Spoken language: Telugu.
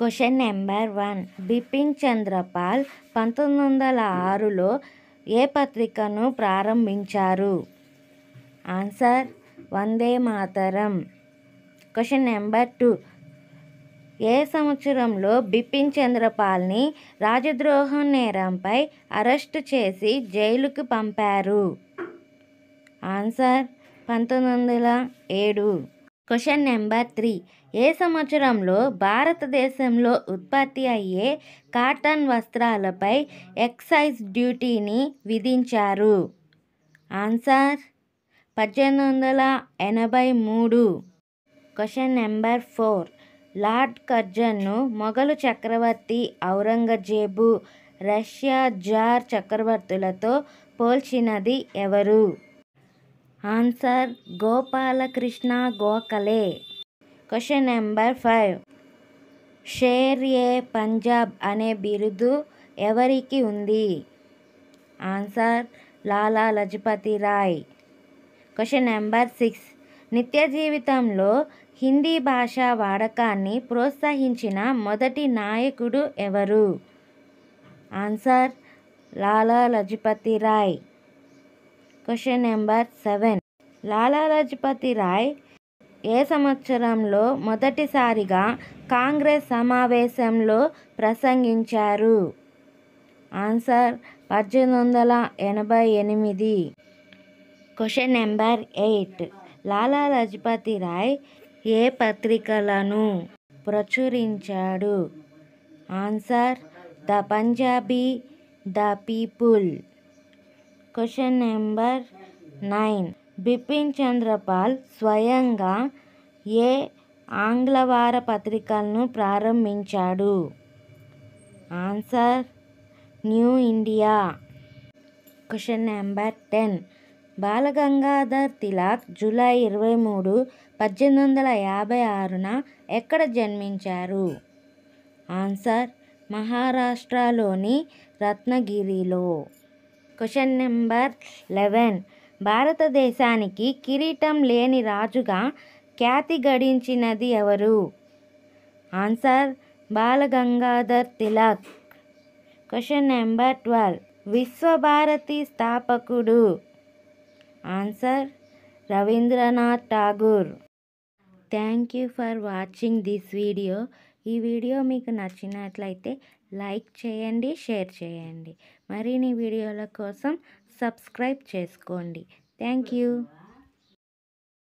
Question number 1. బిపిన్ చంద్రపాల్ 1906లో ఏ పత్రికను ప్రారంభించారు? Answer Vande Mataram. Question number 2. ఏ సంవత్సరంలో బిపిన్ చంద్రపాల్ని రాజద్రోహం నేరంపై అరెస్టు చేసి జైలుకు పంపారు? ఆన్సర్ 1907. Question number 3. ఏ సంవత్సరంలో భారతదేశంలో ఉత్పత్తి అయ్యే కాటన్ వస్త్రాలపై ఎక్సైజ్ డ్యూటీని విధించారు? ఆన్సర్ 1883. Question number 4. లార్డ్ కర్జన్ను మొఘలు చక్రవర్తి ఔరంగజేబు రష్యా జార్ చక్రవర్తులతో పోల్చినది ఎవరు? Answer Gopalakrishna Gokhale. Question number 5. Sher-e Punjab అనే బిరుదు ఎవరికి ఉంది? Answer Lala Lajpat Rai. Question number 6. నిత్య జీవితంలో హిందీ భాషా వాడకాన్ని ప్రోత్సహించిన మొదటి నాయకుడు ఎవరు? Answer Lala Lajpat Rai. Question number 7. Lala Lajpat Rai ఏ సంవత్సరంలో మొదటిసారిగా కాంగ్రెస్ సమావేశంలో ప్రసంగించారు? Answer 1888. Question number 8. Lala Lajpat Rai ఏ పత్రికలను ప్రచురించాడు? Answer the Punjabi, the People. Question number 9. Bipin Chandrapal స్వయంగా ఏ ఆంగ్ల వారపత్రికలను ప్రారంభించాడు? Answer New India. Question number 10. Balagangadhar Tilak July 23, 1856న ఎక్కడ జన్మించారు? ఆన్సర్ మహారాష్ట్రలోని రత్నగిరిలో. Question number 11. భారతదేశానికి కిరీటం లేని రాజుగా ఖ్యాతి గడించినది ఎవరు? Answer Balagangadhar Tilak. Question number 12. Vishwabharati స్థాపకుడు? Answer Rabindranath Tagore. Thank you for watching this video. ఈ వీడియో మీకు నచ్చినట్లయితే లైక్ చేయండి, షేర్ చేయండి. మరిన్ని వీడియోల కోసం సబ్స్క్రైబ్ చేసుకోండి. Thank you.